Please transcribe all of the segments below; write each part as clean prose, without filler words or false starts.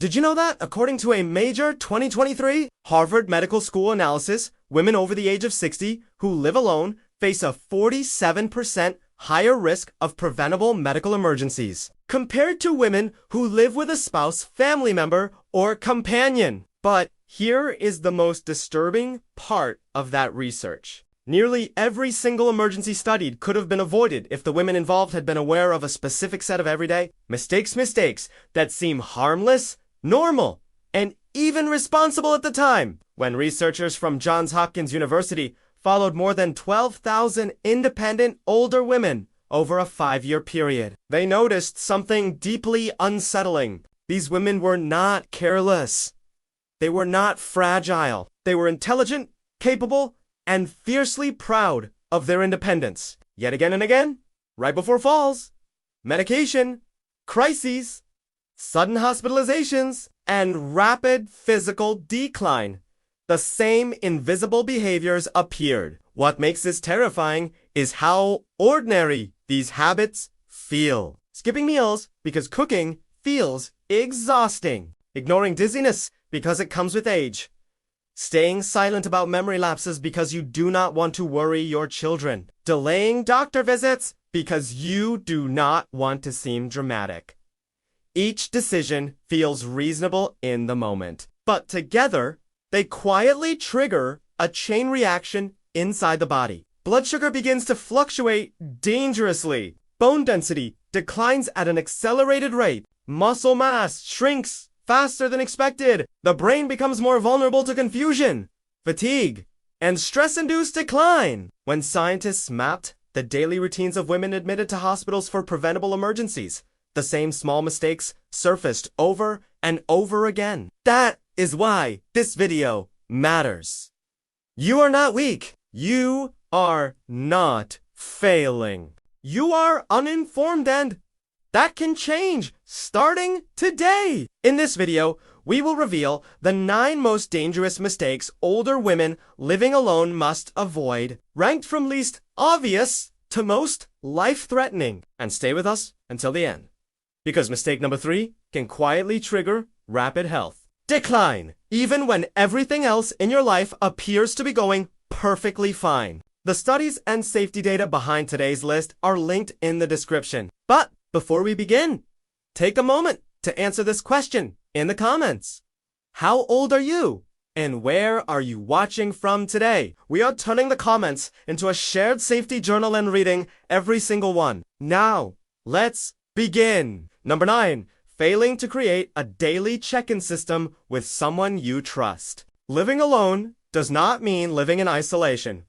Did you know that, according to a major 2023 Harvard Medical School analysis, women over the age of 60 who live alone face a 47% higher risk of preventable medical emergencies compared to women who live with a spouse, family member, or companion. But here is the most disturbing part of that research. Nearly every single emergency studied could have been avoided if the women involved had been aware of a specific set of everyday mistakes that seem harmless, normal, and even responsible at the time. When researchers from Johns Hopkins University followed more than 12,000 independent older women over a 5-year period, they noticed something deeply unsettling. These women were not careless. They were not fragile. They were intelligent, capable, and fiercely proud of their independence. Yet again and again, right before falls, medication, crises, sudden hospitalizations, and rapid physical decline, the same invisible behaviors appeared. What makes this terrifying is how ordinary these habits feel. Skipping meals because cooking feels exhausting. Ignoring dizziness because it comes with age. Staying silent about memory lapses because you do not want to worry your children. Delaying doctor visits because you do not want to seem dramatic. Each decision feels reasonable in the moment, but together, they quietly trigger a chain reaction inside the body. Blood sugar begins to fluctuate dangerously. Bone density declines at an accelerated rate. Muscle mass shrinks faster than expected. The brain becomes more vulnerable to confusion, fatigue, and stress-induced decline. When scientists mapped the daily routines of women admitted to hospitals for preventable emergencies, the same small mistakes surfaced over and over again. That is why this video matters. You are not weak. You are not failing. You are uninformed, and that can change starting today. In this video, we will reveal the 9 most dangerous mistakes older women living alone must avoid, ranked from least obvious to most life-threatening. And stay with us until the end, because mistake number 3 can quietly trigger rapid health decline, even when everything else in your life appears to be going perfectly fine. The studies and safety data behind today's list are linked in the description. But before we begin, take a moment to answer this question in the comments. How old are you? And where are you watching from today? We are turning the comments into a shared safety journal and reading every single one. Now, let's begin. Number 9, failing to create a daily check-in system with someone you trust. Living alone does not mean living in isolation,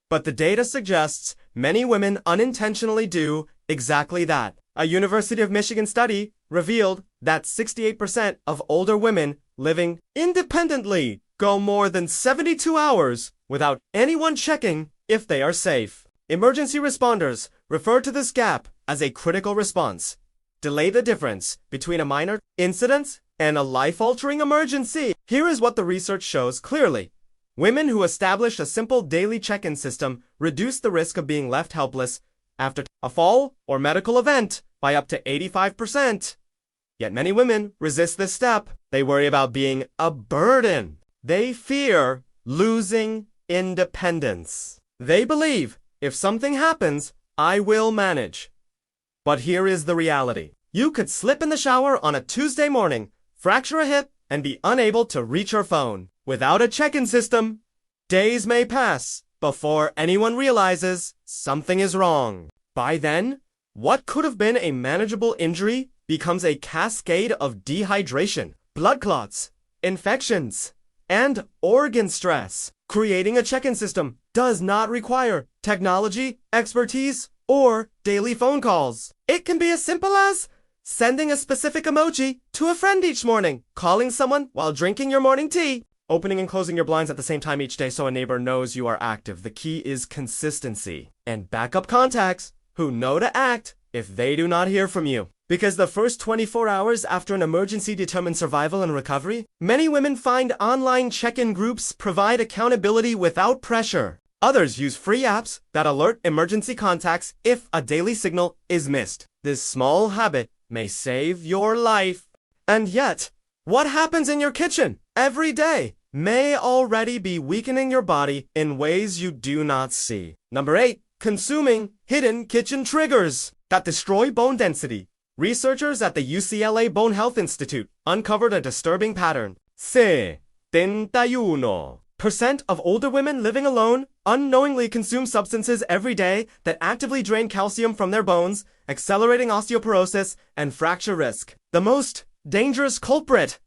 but the data suggests many women unintentionally do exactly that. A University of Michigan study revealed that 68% of older women living independently go more than 72 hours without anyone checking if they are safe. Emergency responders refer to this gap as a critical response. Delay the difference between a minor incident and a life-altering emergency. Here is what the research shows clearly. Women who establish a simple daily check-in system reduce the risk of being left helpless after a fall or medical event by up to 85%. Yet many women resist this step. They worry about being a burden. They fear losing independence. They believe, if something happens, I will manage. But here is the reality. You could slip in the shower on a Tuesday morning, fracture a hip, and be unable to reach your phone. Without a check-in system, days may pass before anyone realizes something is wrong. By then, what could have been a manageable injury becomes a cascade of dehydration, blood clots, infections, and organ stress. Creating a check-in system does not require technology, expertise, or daily phone calls. It can be as simple as sending a specific emoji to a friend each morning, calling someone while drinking your morning tea, opening and closing your blinds at the same time each day so a neighbor knows you are active. The key is consistency. And backup contacts who know to act if they do not hear from you. Because the first 24 hours after an emergency determine survival and recovery, many women find online check-in groups provide accountability without pressure. Others use free apps that alert emergency contacts if a daily signal is missed. This small habit may save your life. And yet, What happens in your kitchen every day may already be weakening your body in ways you do not see. Number 8, consuming hidden kitchen triggers that destroy bone density. Researchers at the UCLA Bone Health Institute uncovered a disturbing pattern. 71% of older women living alone unknowingly consume substances every day that actively drain calcium from their bones, accelerating osteoporosis and fracture risk. The most dangerous culprit: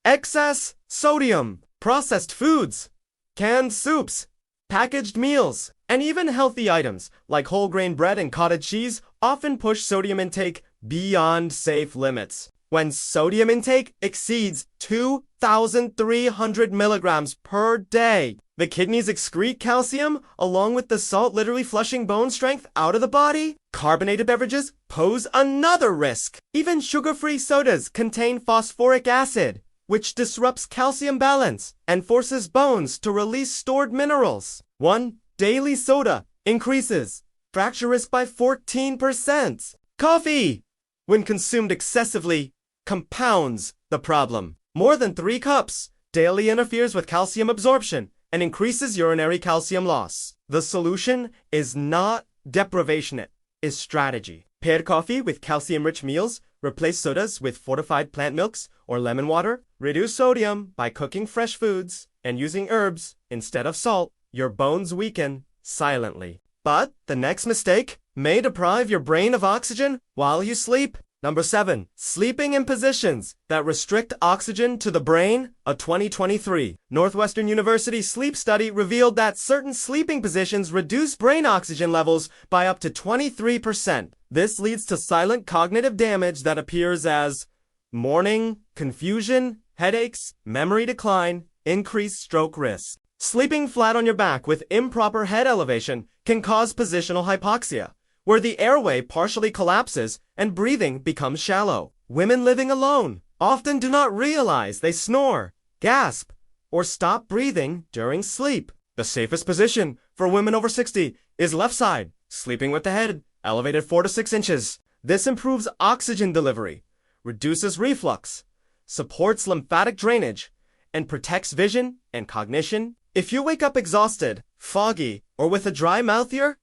excess sodium. Processed foods, canned soups, packaged meals, and even healthy items like whole grain bread and cottage cheese often push sodium intake beyond safe limits. When sodium intake exceeds 2,300 milligrams per day, the kidneys excrete calcium along with the salt, literally flushing bone strength out of the body. Carbonated beverages pose another risk. Even sugar-free sodas contain phosphoric acid, which disrupts calcium balance and forces bones to release stored minerals. One daily soda increases fracture risk by 14%. Coffee, when consumed excessively, compounds the problem. More than 3 cups daily interferes with calcium absorption and increases urinary calcium loss. The solution is not deprivation, it is strategy. Pair coffee with calcium-rich meals, replace sodas with fortified plant milks or lemon water, reduce sodium by cooking fresh foods and using herbs instead of salt. Your bones weaken silently. But the next mistake may deprive your brain of oxygen while you sleep. Number 7, sleeping in positions that restrict oxygen to the brain. A 2023 Northwestern University sleep study revealed that certain sleeping positions reduce brain oxygen levels by up to 23%. This leads to silent cognitive damage that appears as morning confusion, headaches, memory decline, increased stroke risk. Sleeping flat on your back with improper head elevation can cause positional hypoxia, where the airway partially collapses and breathing becomes shallow. Women living alone often do not realize they snore, gasp, or stop breathing during sleep. The safest position for women over 60 is left side, sleeping with the head elevated 4 to 6 inches. This improves oxygen delivery, reduces reflux, supports lymphatic drainage, and protects vision and cognition. If you wake up exhausted, foggy, or with a dry mouth here,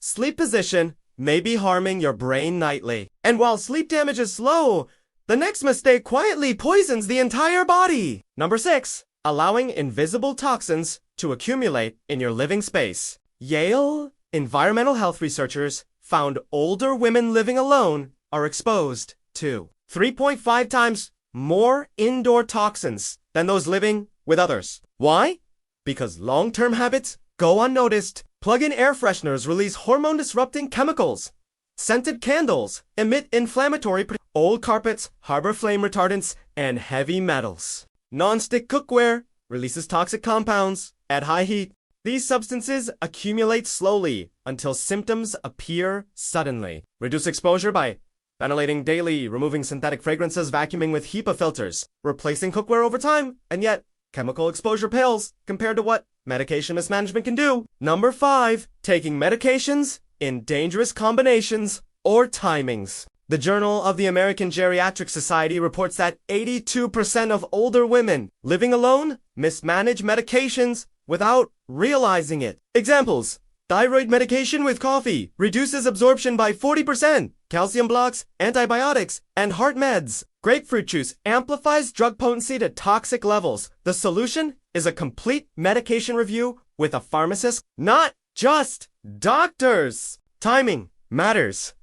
sleep position may be harming your brain nightly. And while sleep damage is slow, the next mistake quietly poisons the entire body. Number 6, allowing invisible toxins to accumulate in your living space. Yale environmental health researchers found older women living alone are exposed to 3.5 times more indoor toxins than those living with others. Why? Because long-term habits go unnoticed. Plug-in air fresheners release hormone-disrupting chemicals. Scented candles emit inflammatory. Old carpets harbor flame retardants and heavy metals. Non-stick cookware releases toxic compounds at high heat. These substances accumulate slowly until symptoms appear suddenly. Reduce exposure by ventilating daily, removing synthetic fragrances, vacuuming with HEPA filters, replacing cookware over time, and yet chemical exposure pales compared to what medication mismanagement can do. Number 5, taking medications in dangerous combinations or timings. The Journal of the American Geriatric Society reports that 82% of older women living alone mismanage medications without realizing it. Examples: thyroid medication with coffee reduces absorption by 40%, calcium blocks, antibiotics, and heart meds. Grapefruit juice amplifies drug potency to toxic levels. The solution is a complete medication review with a pharmacist, not just doctors. Timing matters.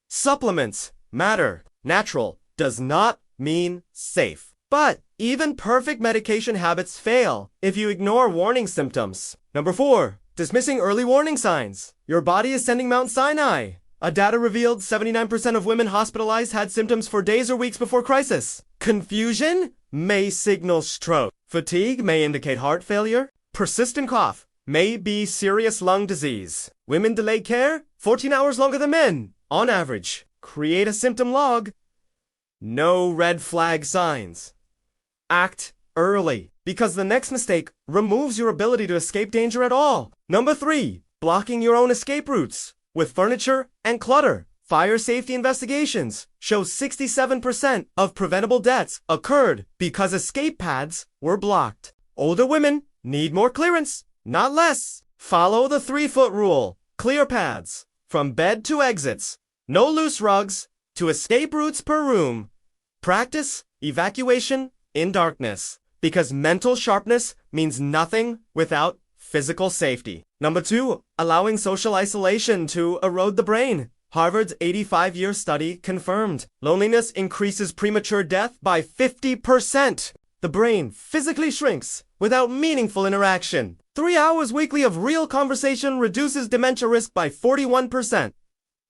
Supplements matter. Natural does not mean safe. But even perfect medication habits fail if you ignore warning symptoms. Number 4, dismissing early warning signs. Your body is sending Mount Sinai. A data revealed 79% of women hospitalized had symptoms for days or weeks before crisis. Confusion may signal stroke. Fatigue may indicate heart failure. Persistent cough may be serious lung disease. Women delay care 14 hours longer than men, on average. Create a symptom log. No red flag signs. Act early, because the next mistake removes your ability to escape danger at all. Number 3, blocking your own escape routes with furniture and clutter. Fire safety investigations show 67% of preventable deaths occurred because escape paths were blocked. Older women need more clearance, not less. Follow the 3-foot rule. Clear paths from bed to exits. No loose rugs to escape routes per room. Practice evacuation in darkness because mental sharpness means nothing without physical safety. Number 2, allowing social isolation to erode the brain. Harvard's 85-year study confirmed loneliness increases premature death by 50%. The brain physically shrinks without meaningful interaction. 3 hours weekly of real conversation reduces dementia risk by 41%.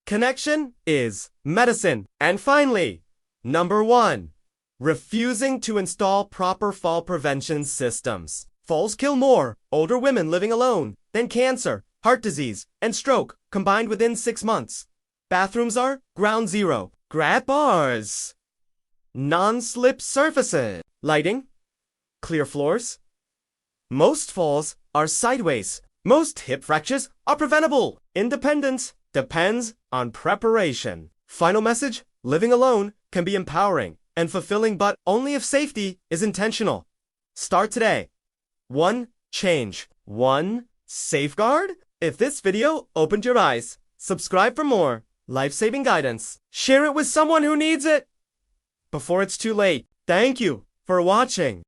Connection is medicine. And finally, number 1, refusing to install proper fall prevention systems. Falls kill more older women living alone than cancer, heart disease, and stroke combined within 6 months. Bathrooms are ground zero. Grab bars. Non-slip surfaces. Lighting. Clear floors. Most falls are sideways. Most hip fractures are preventable. Independence depends on preparation. Final message: living alone can be empowering and fulfilling, but only if safety is intentional. Start today. 1 change. 1 safeguard. If this video opened your eyes, subscribe for more life-saving guidance. Share it with someone who needs it before it's too late. Thank you for watching.